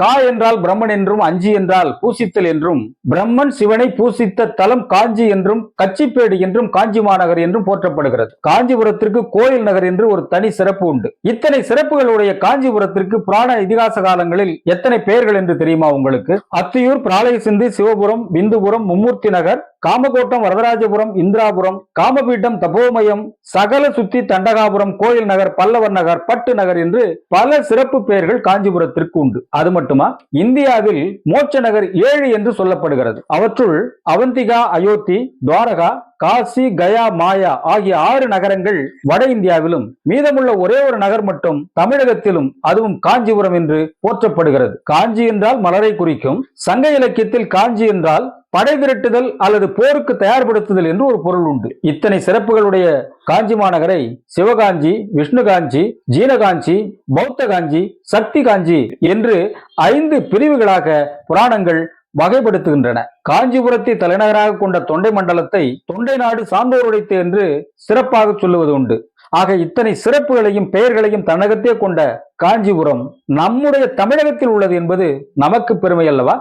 கா என்றால் பிரம்மன் என்றும், அஞ்சி என்றால் பூசித்தல் என்றும், பிரம்மன் சிவனை பூசித்த தலம் காஞ்சி என்றும், கச்சிப்பேடு என்றும், காஞ்சி மாநகர் என்றும் போற்றப்படுகிறது. காஞ்சிபுரத்திற்கு கோயில் நகர் என்று ஒரு தனி சிறப்பு உண்டு. இத்தனை சிறப்புகளுடைய காஞ்சிபுரத்திற்கு புராண இதிகாச காலங்களில் எத்தனை பெயர்கள் என்று தெரியுமா உங்களுக்கு? அத்தியூர், பிராலய சிந்தி, சிவபுரம், பிந்துபுரம், மும்மூர்த்தி நகர், காமகோட்டம், வரதராஜபுரம், இந்திராபுரம், காமபீட்டம், தபோமயம், சகல சுத்தி, தண்டகாபுரம், கோயில் நகர், பல்லவர் நகர், பட்டு நகர் என்று பல சிறப்பு பெயர்கள் காஞ்சிபுரத்திற்கு உண்டு. அது மட்டுமா, இந்தியாவில் மோட்ச நகர் 7 என்று சொல்லப்படுகிறது. அவற்றுள் அவந்திகா, அயோத்தி, துவாரகா, காசி, கயா, மாயா ஆகிய 6 நகரங்கள் வட இந்தியாவிலும், மீதமுள்ள ஒரே ஒரு நகர் மட்டும் தமிழகத்திலும், அதுவும் காஞ்சிபுரம் என்று போற்றப்படுகிறது. காஞ்சி என்றால் மலரை குறிக்கும். சங்க இலக்கியத்தில் காஞ்சி என்றால் படை திரட்டுதல் அல்லது போருக்கு தயார்படுத்துதல் என்று ஒரு பொருள் உண்டு. இத்தனை சிறப்புகளுடைய காஞ்சி மாநகரை சிவகாஞ்சி, விஷ்ணு காஞ்சி, ஜீனகாஞ்சி, பௌத்த காஞ்சி, சக்தி காஞ்சி என்று 5 பிரிவுகளாக புராணங்கள் வகைப்படுத்துகின்றன. காஞ்சிபுரத்தை தலைநகராக கொண்ட தொண்டை மண்டலத்தை தொண்டை நாடு சான்றோர் உடைத்து என்று சிறப்பாக சொல்லுவது உண்டு. ஆக இத்தனை சிறப்புகளையும் பெயர்களையும் தன்னகத்தே கொண்ட காஞ்சிபுரம் நம்முடைய தமிழகத்தில் உள்ளது என்பது நமக்கு பெருமை அல்லவா?